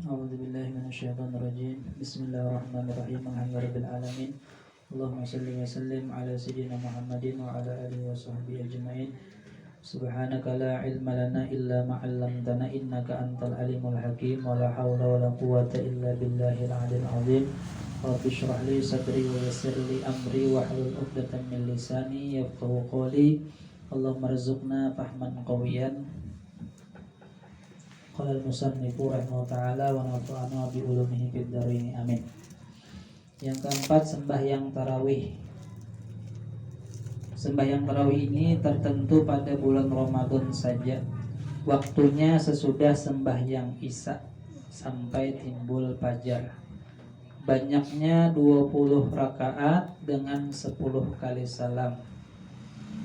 أعوذ بالله من الشيطان الرجيم. بسم الله الرحمن الرحيم. الحمد لله رب العالمين. اللهم صل وسلم على سيدنا محمد وعلى آله وصحبه أجمعين. سبحانك لا علم لنا إلا ما علمتنا إنك أنت العليم الحكيم. ولا حول ولا قوة إلا بالله العلي العظيم. رب اشرح لي صدري ويسر لي أمري واحلل عقدة من لساني يفقهوا قولي. اللهم ارزقنا فهما قويا. Qala al-musannifu rahimahullah ta'ala wa nafa'ana bi ulumihi fid dharain amin. Yang keempat, sembahyang tarawih. Sembahyang tarawih ini tertentu pada bulan Ramadan saja. Waktunya sesudah sembahyang Isya sampai timbul fajar. Banyaknya 20 rakaat dengan 10 kali salam.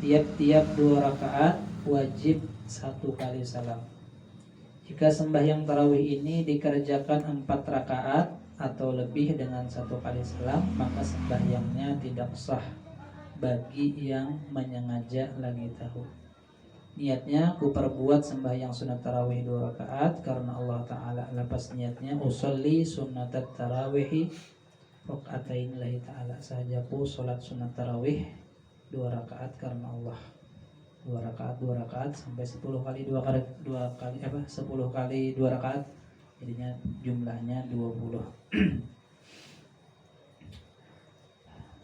Tiap-tiap 2 rakaat wajib 1 kali salam. Jika sembahyang tarawih ini dikerjakan 4 rakaat atau lebih dengan 1 kali salam, maka sembahyangnya tidak sah bagi yang menyengaja lagi tahu. Niatnya ku perbuat sembahyang sunat tarawih 2 rakaat karena Allah Ta'ala. Lepas niatnya usolli sunatat tarawihi rakaatain lillahi Ta'ala. Sahajaku sholat sunat tarawih 2 rakaat karena Allah. 2 rakaat sampai 10 kali 2 kali 10 kali 2 rakaat, jadinya jumlahnya 20.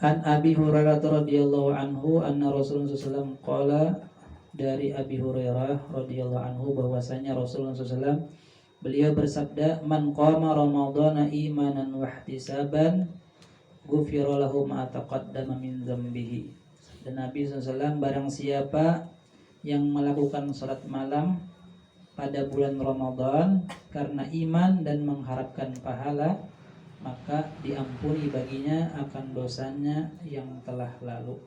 An Abi Hurairah radhiyallahu anhu anna Rasulullah SAW qala, dari Abi Hurairah radhiyallahu anhu bahwasanya Rasulullah SAW beliau bersabda, man qama ramadhana imanan wa ihtisaban ghufira lahu ma taqaddama min dzambihi. Dan Nabi SAW, barang siapa yang melakukan sholat malam pada bulan Ramadan karena iman dan mengharapkan pahala, maka diampuni baginya akan dosanya yang telah lalu.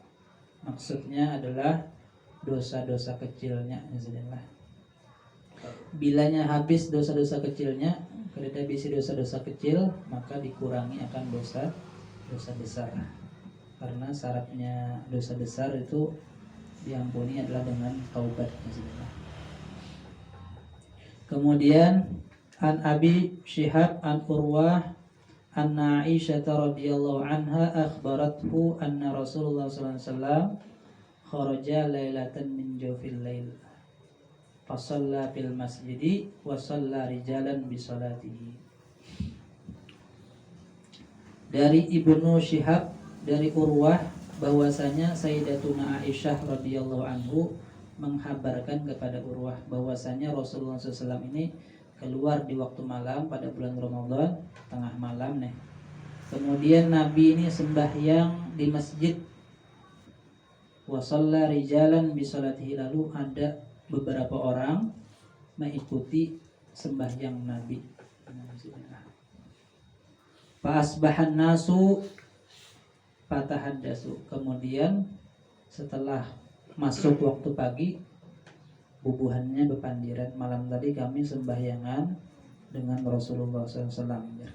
Maksudnya adalah dosa-dosa kecilnya. Bilanya habis dosa-dosa kecilnya, ketika habis dosa-dosa kecil, maka dikurangi akan dosa besar. Karena syaratnya dosa besar itu diampuni adalah dengan taubat. Kemudian an Abi Syihab an Urwah anna Aisyah radhiyallahu anha akhbarathu anna Rasulullah sallallahu alaihi wasallam kharaja lailatan min jawfil lail fa shalla fil masjidi wa shalla rijalan bi salatihi. Dari Ibnu Syihab, dari Urwah, bahwasanya Sayyidatuna Aisyah radhiyallahu anhu menghabarkan kepada Urwah bahwasanya Rasulullah SAW ini keluar di waktu malam pada bulan Ramadan, tengah malam nih. Kemudian Nabi ini sembahyang di masjid. Wa shalla rijalan bi salatihi, lalu ada beberapa orang mengikuti sembahyang Nabi. Fa asbahan nasu fatahaddasu. Kemudian setelah masuk waktu pagi, bubuhannya bepandiran, malam tadi kami sembahyangan dengan Rasulullah SAW.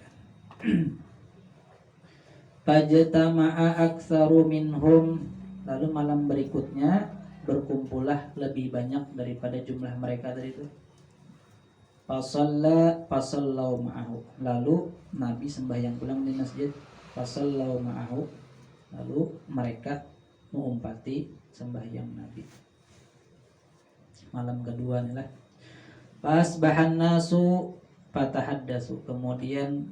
Fajtama'a aktsaru minhum, lalu malam berikutnya berkumpullah lebih banyak daripada jumlah mereka tadi itu. Fasallau ma'ahu, lalu Nabi sembahyang pulang di masjid. Fasallau ma'ahu, lalu mereka mengumpati sembahyang Nabi. Malam kedua nih lah. Pas bahan nasu fatahaddasu, kemudian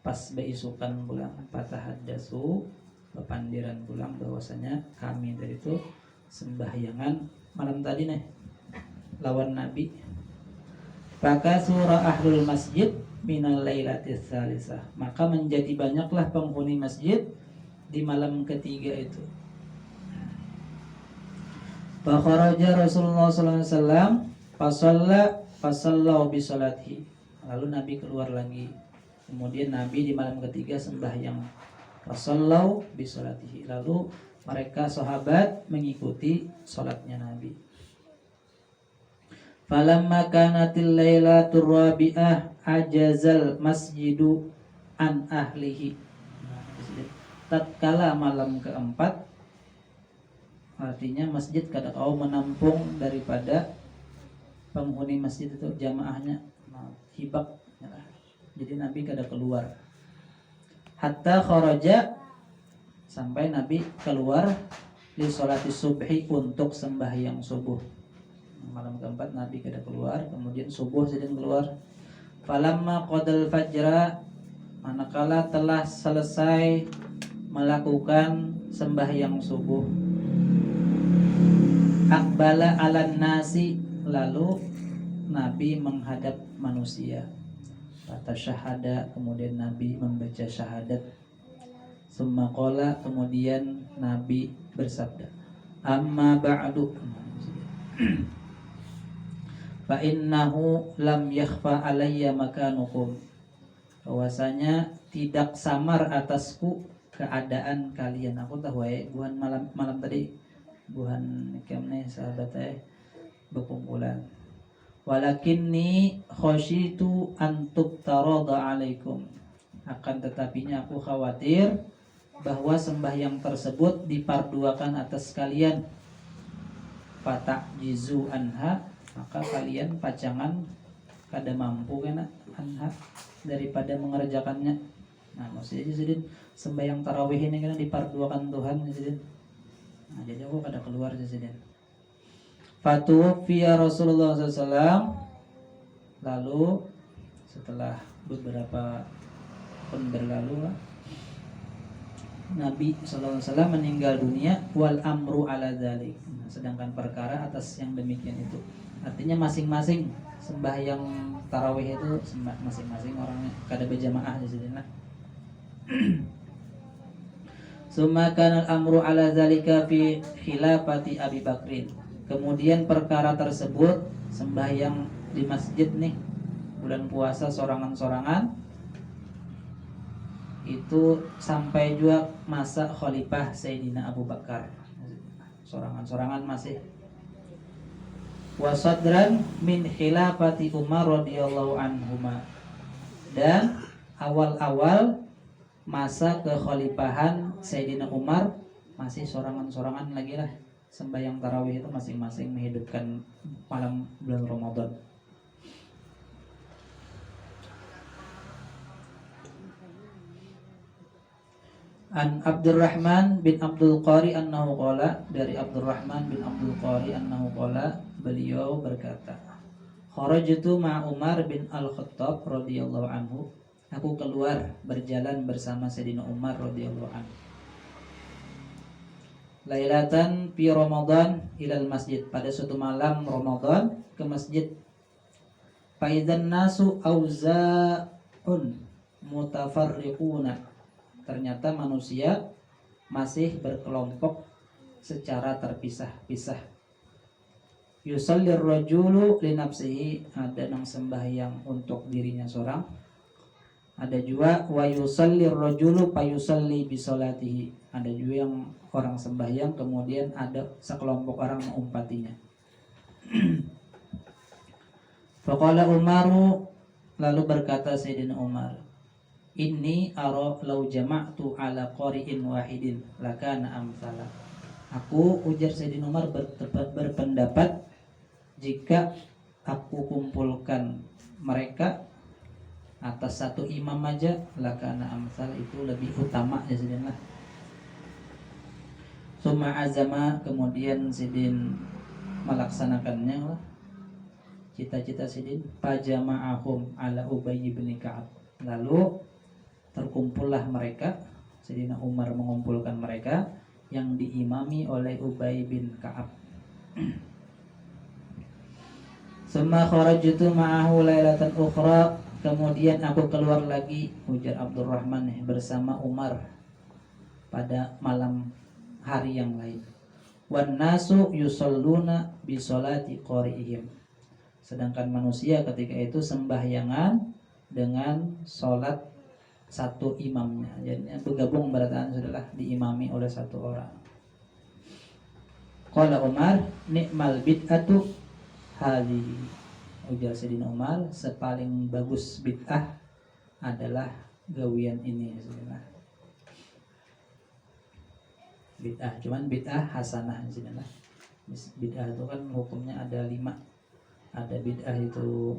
pas beisukan pulang fatahaddasu, bepandiran pulang bahwasanya kami dari itu sembahyangan malam tadi nih lawan Nabi. Maka surah ahlul masjid minal lailatis salisah, maka menjadi banyaklah penghuni masjid di malam ketiga itu. Fa kharaja Rasulullah sallallahu alaihi wasallam fasallau bi salatihi, lalu Nabi keluar lagi. Kemudian Nabi di malam ketiga sembahyang fasallau bi salatihi, lalu mereka sahabat mengikuti salatnya Nabi. Falamma kanatil lailatur rabi'ah ajazal masjidu an ahlihi. Tatkala malam keempat, artinya masjid kada kau menampung daripada penghuni masjid itu jamaahnya hibak. Jadi Jadi Nabi kada keluar. Hatta kharaja, sampai Nabi keluar li sholati subhi, untuk sembahyang subuh. Malam keempat Nabi kada keluar, kemudian subuh sedang keluar. Falamma qadal fajra, manakala telah selesai melakukan sembahyang subuh, aqbala alan nasi, lalu Nabi menghadap manusia. Kata syahada, kemudian Nabi membaca syahadat. Summa qala, kemudian Nabi bersabda, amma ba'du, fa innahu lam yakhfa alayya makanukum, bahwasanya tidak samar atasku keadaan kalian. Aku tahu buhan malam tadi buhan kemne sahabat berkumpulan. Walakinni khasyitu an tubtarada alaikum, akan tetapinya aku khawatir bahwa sembahyang tersebut diparduakan atas kalian. Fata'jizu anha, maka kalian pacangan kada mampu kena anha, daripada mengerjakannya. Nah, maksudnya jadi sembahyang tarawih ini kan diparduakan Tuhan jadi. Nah, jadi aku kada keluar jadi. Fatuwfiya Rasulullah SAW, lalu setelah beberapa tahun berlalu Nabi SAW meninggal dunia. Wal amru ala dzalik, sedangkan perkara atas yang demikian itu. Artinya masing-masing sembahyang tarawih itu masing-masing orangnya kada berjamaah di sini lah. Summa kana al-amru ala dzalika fi khilafati Abi Bakrin. Kemudian perkara tersebut, sembahyang di masjid nih bulan puasa sorangan-sorangan, itu sampai juga masa Khalifah Sayyidina Abu Bakar, sorangan-sorangan masih. Wasadran min khilafati Umar radhiyallahu anhuma, dan awal-awal masa kekhalifahan Sayyidina Umar masih sorangan-sorangan lagi lah. Sembahyang tarawih itu masing-masing menghidupkan malam bulan Ramadan. An Abdurrahman bin Abdul Qari annahu qala, dari Abdurrahman bin Abdul Qari annahu qala, beliau berkata, kharajtu ma'a Umar bin Al-Khattab radhiyallahu anhu, aku keluar berjalan bersama Sayyidina Umar radhiyallahu anhu. Lailatan fi Ramadan ilal masjid, pada suatu malam Ramadan ke masjid. Faidzan nasu auza'un mutafarriquna, ternyata manusia masih berkelompok secara terpisah-pisah. Yusallir rajulu li nafsihi, ada yang sembahyang untuk dirinya seorang. Ada juga wa yusallir rajulu fayusalli bi salatihi, ada juga yang orang sembahyang kemudian ada sekelompok orang mengumpatinya. Faqala Umaru, lalu berkata Sayyidina Umar, inni ara law jama'tu ala qari'in wahidin lakana amsala. Aku, ujar Sayyidina Umar, berpendapat jika aku kumpulkan mereka atas satu imam aja, lakana amsal, itu lebih utama ya Sayyidina. Summa azama, kemudian Sidin melaksanakannya lah, cita-cita Sidin. Fajama'ahum ala Ubay bin Ka'ab, lalu terkumpullah mereka, Sayyidina Umar mengumpulkan mereka yang diimami oleh Ubay bin Ka'ab. Summa kharajtu ma'ahu lailatan ukhra, kemudian aku keluar lagi, ujar Abdurrahman, bersama Umar pada malam hari yang lain. Wan nasu yusalluna bi sholati qari'ihim, sedangkan manusia ketika itu sembahyangan dengan sholat satu imamnya. Jadi bergabung berataan sudahlah diimami oleh satu orang. Qala Umar, ni'mal bid'atu hadhihi, ujar Sayyidina Umar, sepaling bagus bid'ah adalah gawian ini Sayyidina. Bid'ah, cuman bid'ah hasanah Sayyidina. Bid'ah itu kan hukumnya ada 5. Ada bid'ah itu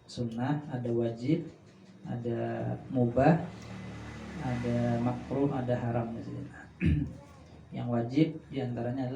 sunnah, ada wajib, ada mubah, ada makruh, ada haram di sini. Yang wajib diantaranya adalah